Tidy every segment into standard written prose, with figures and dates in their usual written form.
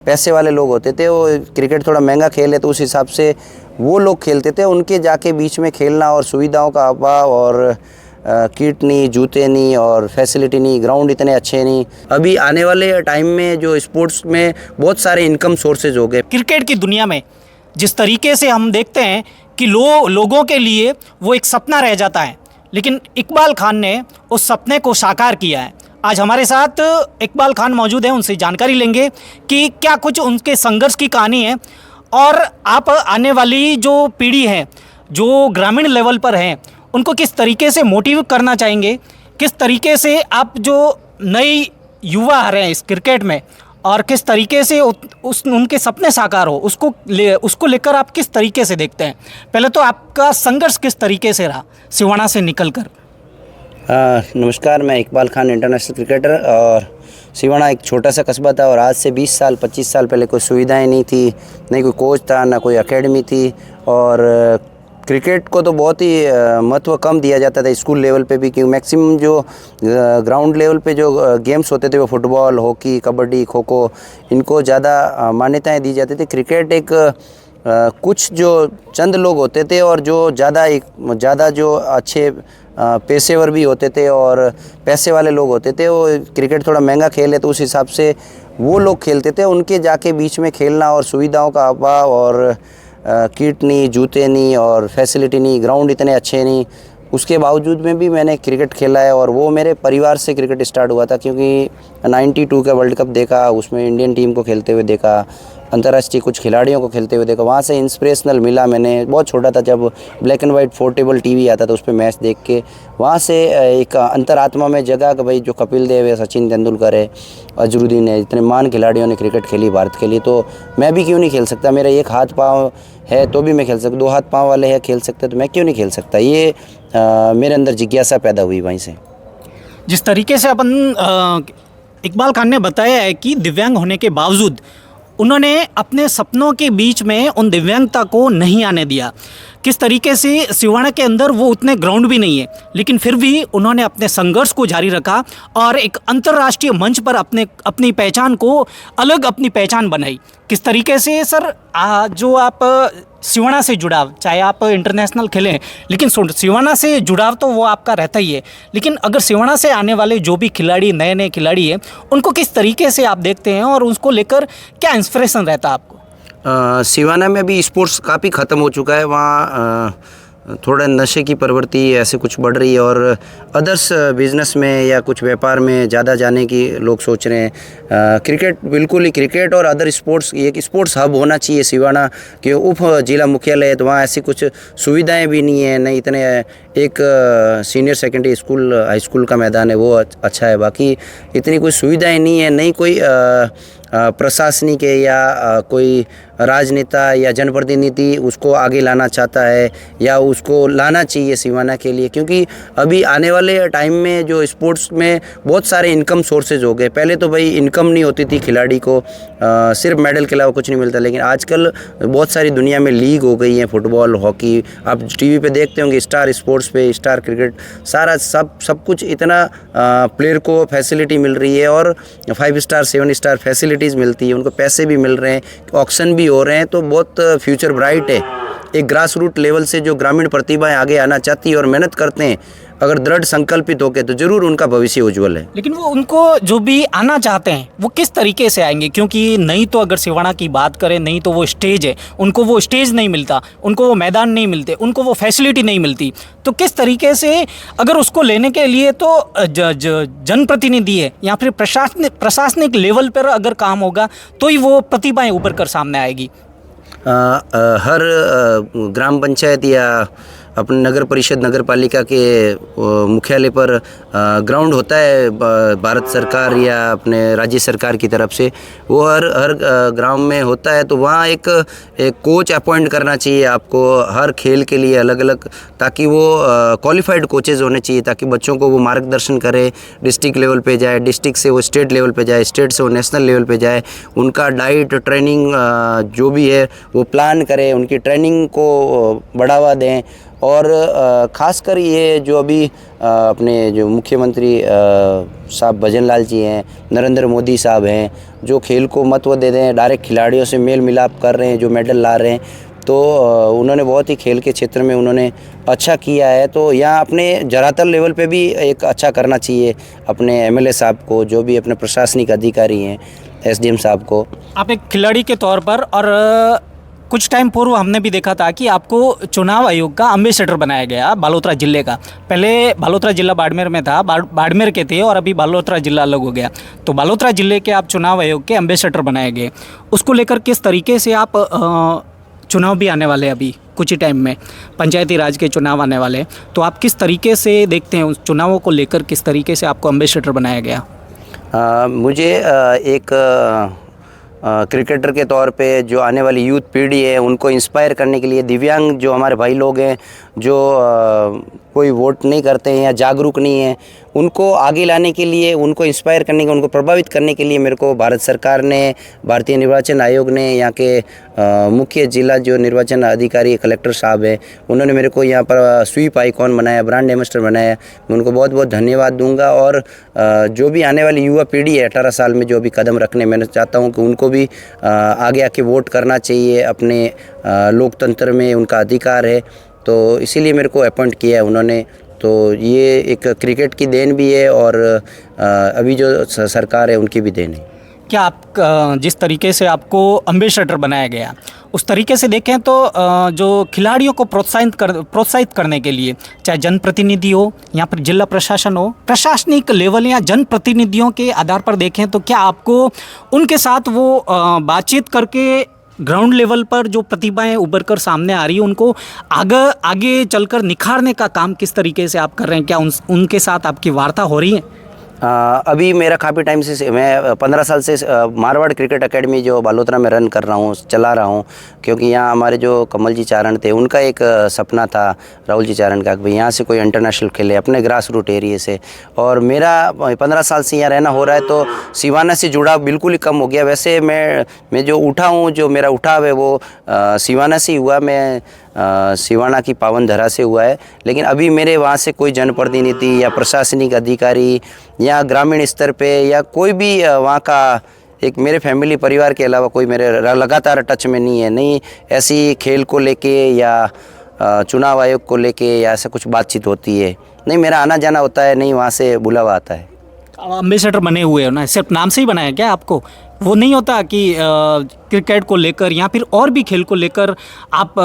पैसे वाले लोग होते थे, वो क्रिकेट थोड़ा महंगा खेल है तो उस हिसाब से वो लोग खेलते थे। उनके जाके बीच में खेलना और सुविधाओं का अभाव और किट नहीं, जूते नहीं और फैसिलिटी नहीं, ग्राउंड इतने अच्छे नहीं। अभी आने वाले टाइम में जो स्पोर्ट्स में बहुत सारे इनकम सोर्सेज हो गए। क्रिकेट की दुनिया में जिस तरीके से हम देखते हैं कि लोगों के लिए वो एक सपना रह जाता है, लेकिन इकबाल खान ने उस सपने को साकार किया है। आज हमारे साथ इकबाल खान मौजूद हैं, उनसे जानकारी लेंगे कि क्या कुछ उनके संघर्ष की कहानी है और आप आने वाली जो पीढ़ी है, जो ग्रामीण लेवल पर है, उनको किस तरीके से मोटिवेट करना चाहेंगे, किस तरीके से आप जो नए युवा आ रहे हैं इस क्रिकेट में और किस तरीके से उनके सपने साकार हो, उसको लेकर आप किस तरीके से देखते हैं। पहले तो आपका संघर्ष किस तरीके से रहा सिवाना से निकलकर। नमस्कार, मैं इकबाल खान, इंटरनेशनल क्रिकेटर। और सिवाना एक छोटा सा कस्बा था और आज से 20 साल 25 साल पहले कोई सुविधाएं नहीं थी, नहीं कोई कोच था, ना कोई एकेडमी थी और क्रिकेट को तो बहुत ही महत्व कम दिया जाता था स्कूल लेवल पे भी, क्योंकि मैक्सिमम जो ग्राउंड लेवल पे जो गेम्स होते थे वो फुटबॉल, हॉकी, कबड्डी, खो खो, इनको ज़्यादा मान्यताएं दी जाती थी। क्रिकेट एक कुछ जो चंद लोग होते थे और जो ज़्यादा जो अच्छे पेशेवर भी होते थे और पैसे वाले लोग होते थे, वो क्रिकेट थोड़ा महंगा खेल है तो उस हिसाब से वो लोग खेलते थे। उनके जाके बीच में खेलना और सुविधाओं का अभाव और किट नहीं, जूते नहीं और फैसिलिटी नहीं, ग्राउंड इतने अच्छे नहीं, उसके बावजूद में भी मैंने क्रिकेट खेला है। और वो मेरे परिवार से क्रिकेट स्टार्ट हुआ था, क्योंकि 92 का वर्ल्ड कप देखा, उसमें इंडियन टीम को खेलते हुए देखा, अंतर्राष्ट्रीय कुछ खिलाड़ियों को खेलते हुए देखा, वहाँ से इंस्पिरेशनल मिला। मैंने बहुत छोटा था जब black and white portable TV आता था, उस पर मैच देख के वहाँ से एक अंतरात्मा में जगा कि भाई जो कपिल देव है, सचिन तेंदुलकर है, अजरुद्दीन है, इतने महान खिलाड़ियों ने क्रिकेट खेली भारत के लिए, तो मैं भी क्यों नहीं खेल सकता। मेरा एक हाथ पाँव है तो भी मैं खेल सकता, 2 हाथ पाँव वाले हैं खेल सकते तो मैं क्यों नहीं खेल सकता। ये मेरे अंदर जिज्ञासा पैदा हुई वहीं से। जिस तरीके से अपन इकबाल खान ने बताया है कि दिव्यांग होने के बावजूद उन्होंने अपने सपनों के बीच में उन दिव्यांगता को नहीं आने दिया। किस तरीके से सिवाना के अंदर वो उतने ग्राउंड भी नहीं है, लेकिन फिर भी उन्होंने अपने संघर्ष को जारी रखा और एक अंतर्राष्ट्रीय मंच पर अपनी पहचान को अपनी पहचान बनाई। किस तरीके से सर जो आप सिवाना से जुड़ाव, चाहे आप इंटरनेशनल खेलें, लेकिन सिवाना से जुड़ाव तो वो आपका रहता ही है, लेकिन अगर सिवाना से आने वाले जो भी खिलाड़ी, नए खिलाड़ी हैं, उनको किस तरीके से आप देखते हैं और उसको लेकर क्या इंस्पिरेशन रहता है आपको? सिवाना में भी स्पोर्ट्स काफ़ी ख़त्म हो चुका है। वहाँ थोड़ा नशे की प्रवृत्ति ऐसे कुछ बढ़ रही है और अदर्स बिजनेस में या कुछ व्यापार में ज़्यादा जाने की लोग सोच रहे हैं। क्रिकेट बिल्कुल ही, क्रिकेट और अदर स्पोर्ट्स, एक स्पोर्ट्स हब होना चाहिए सिवाना के उप जिला मुख्यालय है, तो वहाँ ऐसी कुछ सुविधाएं भी नहीं है, नहीं इतने। एक senior secondary school, high school का मैदान है वो अच्छा है, बाकी इतनी कोई सुविधाएं नहीं है। नहीं कोई प्रशासनिक है या कोई राजनेता या जनप्रतिनिधि उसको आगे लाना चाहता है या उसको लाना चाहिए सिवाना के लिए, क्योंकि अभी आने वाले टाइम में जो स्पोर्ट्स में बहुत सारे इनकम सोर्सेज हो गए। पहले तो भाई इनकम नहीं होती थी खिलाड़ी को, सिर्फ मेडल के अलावा कुछ नहीं मिलता, लेकिन आजकल बहुत सारी दुनिया में लीग हो गई है, फुटबॉल, हॉकी, आप टीवी पे देखते होंगे, स्टार स्पोर्ट्स पे, स्टार क्रिकेट, सारा सब कुछ इतना प्लेयर को फैसिलिटी मिल रही है और 5 स्टार 7 स्टार फैसिलिटीज़ मिलती है, उनको पैसे भी मिल रहे हैं, ऑक्शन भी हो रहे हैं, तो बहुत फ्यूचर ब्राइट है। एक ग्रास रूट लेवल से जो ग्रामीण प्रतिभाएं आगे आना चाहती है और मेहनत करते हैं, अगर दृढ़ संकल्पित होकर, तो जरूर उनका भविष्य उज्जवल है। लेकिन वो उनको जो भी आना चाहते हैं वो किस तरीके से आएंगे, क्योंकि नहीं तो अगर सिवाना की बात करें, नहीं तो वो स्टेज है, उनको वो स्टेज नहीं मिलता, उनको वो मैदान नहीं मिलते, उनको वो फैसिलिटी नहीं मिलती, तो किस तरीके से अगर उसको लेने के लिए तो जनप्रतिनिधि है या फिर प्रशासनिक लेवल पर अगर काम होगा तो ही वो प्रतिभाएं उभर कर सामने आएगी। हर ग्राम पंचायत या अपने नगर परिषद, नगर पालिका के मुख्यालय पर ग्राउंड होता है भारत सरकार या अपने राज्य सरकार की तरफ से, वो हर ग्राम में होता है। तो वहाँ एक कोच अपॉइंट करना चाहिए आपको हर खेल के लिए अलग अलग, ताकि वो क्वालिफाइड कोचेज़ होने चाहिए, ताकि बच्चों को वो मार्गदर्शन करे, डिस्ट्रिक्ट लेवल पे जाए, डिस्ट्रिक्ट से वो स्टेट लेवल पे जाए, स्टेट से वो नेशनल लेवल पे जाए, उनका डाइट, ट्रेनिंग जो भी है वो प्लान करे, उनकी ट्रेनिंग को बढ़ावा दें और ख़ासकर ये जो अभी अपने जो मुख्यमंत्री साहब भजन लाल जी हैं, नरेंद्र मोदी साहब हैं, जो खेल को महत्व दे रहे हैं, डायरेक्ट खिलाड़ियों से मेल मिलाप कर रहे हैं, जो मेडल ला रहे हैं, तो उन्होंने बहुत ही खेल के क्षेत्र में उन्होंने अच्छा किया है। तो यहाँ अपने जरातल लेवल पे भी एक अच्छा करना चाहिए अपने एमएलए साहब को, जो भी अपने प्रशासनिक अधिकारी हैं, एसडीएम साहब को। आप एक खिलाड़ी के तौर पर और कुछ टाइम पूर्व हमने भी देखा था कि आपको चुनाव आयोग का एम्बेसडर बनाया गया बालोतरा जिले का। पहले बालोतरा जिला बाड़मेर में था, बाड़मेर के थे, और अभी बालोतरा जिला अलग हो गया। तो बालोतरा जिले के आप चुनाव आयोग के एम्बेसडर बनाए गए। उसको लेकर किस तरीके से आप चुनाव भी आने वाले हैं, अभी कुछ ही टाइम में पंचायती राज के चुनाव आने वाले हैं, तो आप किस तरीके से देखते हैं उस चुनावों को लेकर, किस तरीके से आपको एम्बेसडर बनाया गया? मुझे एक क्रिकेटर के तौर पे जो आने वाली यूथ पीढ़ी है उनको इंस्पायर करने के लिए, दिव्यांग जो हमारे भाई लोग हैं जो कोई वोट नहीं करते हैं या जागरूक नहीं हैं, उनको आगे लाने के लिए, उनको इंस्पायर करने के, उनको प्रभावित करने के लिए मेरे को भारत सरकार ने, भारतीय निर्वाचन आयोग ने, यहाँ के मुख्य जिला जो निर्वाचन अधिकारी कलेक्टर साहब हैं, उन्होंने मेरे को यहाँ पर स्वीप आइकॉन बनाया, ब्रांड एम्बेसडर बनाया। मैं उनको बहुत बहुत धन्यवाद दूंगा। और जो भी आने वाली युवा पीढ़ी है 18 साल में जो भी कदम रखने, मैं चाहता हूँ कि उनको भी आगे आके वोट करना चाहिए। अपने लोकतंत्र में उनका अधिकार है, तो इसीलिए मेरे को अपॉइंट किया है उन्होंने। तो ये एक क्रिकेट की देन भी है और अभी जो सरकार है उनकी भी देन है। क्या आप जिस तरीके से आपको एम्बेसडर बनाया गया, उस तरीके से देखें तो जो खिलाड़ियों को प्रोत्साहित करने के लिए, चाहे जनप्रतिनिधि हो या फिर जिला प्रशासन हो, प्रशासनिक लेवल या जनप्रतिनिधियों के आधार पर देखें, तो क्या आपको उनके साथ वो बातचीत करके ग्राउंड लेवल पर जो प्रतिभाएं उभर कर सामने आ रही है, उनको आगे चलकर निखारने का काम किस तरीके से आप कर रहे हैं? क्या उनके साथ आपकी वार्ता हो रही है? अभी मेरा काफ़ी टाइम से, मैं 15 साल से मारवाड़ क्रिकेट एकेडमी जो बालोतरा में रन कर रहा हूँ, चला रहा हूँ। क्योंकि यहाँ हमारे जो कमल जी चारण थे, उनका एक सपना था, राहुल जी चारण का, कि भाई यहाँ से कोई इंटरनेशनल खेले अपने ग्रास रूट एरिए से। और मेरा 15 साल से यहाँ रहना हो रहा है, तो सिवाना से जुड़ाव बिल्कुल ही कम हो गया। वैसे मैं जो उठा हूँ, जो मेरा उठाव है वो सिवाना से हुआ, मैं सिवाना की पावन धरा से हुआ है। लेकिन अभी मेरे वहाँ से कोई जनप्रतिनिधि या प्रशासनिक अधिकारी या ग्रामीण स्तर पे या कोई भी वहाँ का एक मेरे फैमिली परिवार के अलावा कोई मेरे लगातार टच में नहीं है। नहीं ऐसी खेल को लेके या चुनाव आयोग को लेके या ऐसा कुछ बातचीत होती है, नहीं मेरा आना जाना होता है, नहीं वहाँ से बुलावा आता है। एम्बेसडर बने हुए हो ना, सिर्फ नाम से ही बनाया क्या आपको? वो नहीं होता कि क्रिकेट को लेकर या फिर और भी खेल को लेकर आप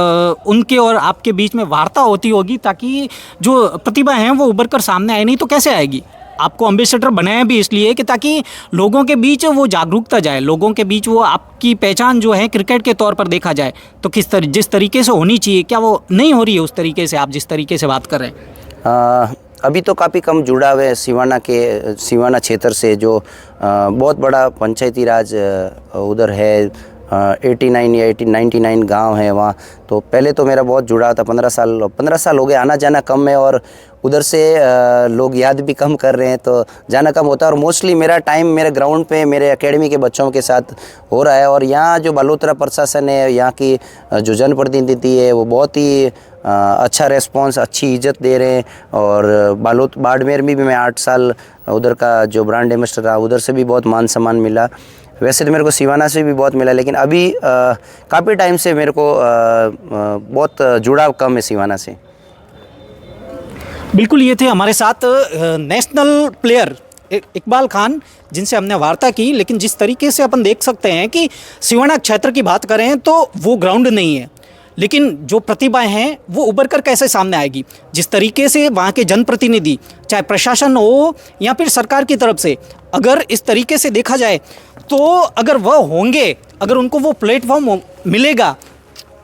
उनके और आपके बीच में वार्ता होती होगी, ताकि जो प्रतिभा हैं वो उभर कर सामने आए? नहीं तो कैसे आएगी? आपको एम्बेसडर बनाया भी इसलिए कि ताकि लोगों के बीच वो जागरूकता जाए, लोगों के बीच वो आपकी पहचान जो है क्रिकेट के तौर पर देखा जाए। तो जिस तरीके से होनी चाहिए, क्या वो नहीं हो रही है उस तरीके से आप जिस तरीके से बात कर रहे हैं? अभी तो काफ़ी कम जुड़ाव है सिवाना क्षेत्र से, जो बहुत बड़ा पंचायती राज उधर है। 89 या 99 गांव है वहाँ। तो पहले तो मेरा बहुत जुड़ाव था। 15 साल हो गए, आना जाना कम है और उधर से लोग याद भी कम कर रहे हैं, तो जाना कम होता है। और मोस्टली मेरा टाइम मेरे ग्राउंड पे मेरे एकेडमी के बच्चों के साथ हो रहा है। और यहाँ जो बालोतरा प्रशासन है, यहाँ की जो जनप्रतिनिधि है, वो बहुत ही अच्छा रेस्पॉन्स, अच्छी इज्जत दे रहे हैं। और बाड़मेर में भी मैं 8 साल उधर का जो ब्रांड एम्बेसडर रहा, उधर से भी बहुत मान सम्मान मिला। वैसे तो मेरे को सिवाना से भी बहुत मिला, लेकिन अभी काफ़ी टाइम से मेरे को बहुत जुड़ाव कम है सिवाना से। बिल्कुल, ये थे हमारे साथ नेशनल प्लेयर इकबाल खान, जिनसे हमने वार्ता की। लेकिन जिस तरीके से अपन देख सकते हैं कि सिवाना क्षेत्र की बात करें तो वो ग्राउंड नहीं है, लेकिन जो प्रतिभाएं हैं वो उभर कर कैसे सामने आएगी? जिस तरीके से वहाँ के जनप्रतिनिधि, चाहे प्रशासन हो या फिर सरकार की तरफ से, अगर इस तरीके से देखा जाए तो अगर वह होंगे, अगर उनको वो प्लेटफॉर्म मिलेगा,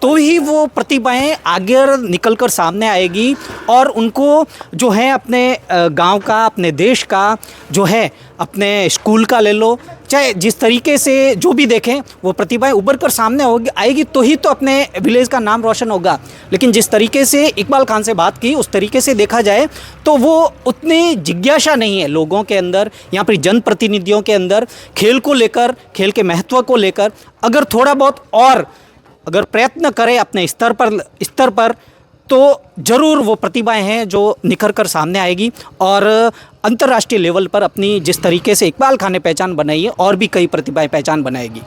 तो ही वो प्रतिभाएं आगे निकल कर सामने आएगी और उनको जो है अपने गांव का, अपने देश का, जो है अपने स्कूल का ले लो, चाहे जिस तरीके से जो भी देखें, वो प्रतिभाएं उभर कर सामने आएगी, तो ही तो अपने विलेज का नाम रोशन होगा। लेकिन जिस तरीके से इकबाल खान से बात की, उस तरीके से देखा जाए तो वो उतनी जिज्ञासा नहीं है लोगों के अंदर या फिर जनप्रतिनिधियों के अंदर खेल को लेकर, खेल के महत्व को लेकर। अगर थोड़ा बहुत और अगर प्रयत्न करें अपने स्तर पर, तो ज़रूर वो प्रतिभाएं हैं जो निखर कर सामने आएगी और अंतर्राष्ट्रीय लेवल पर अपनी जिस तरीके से इकबाल खान ने पहचान बनाई है और भी कई प्रतिभाएं पहचान बनाएगी।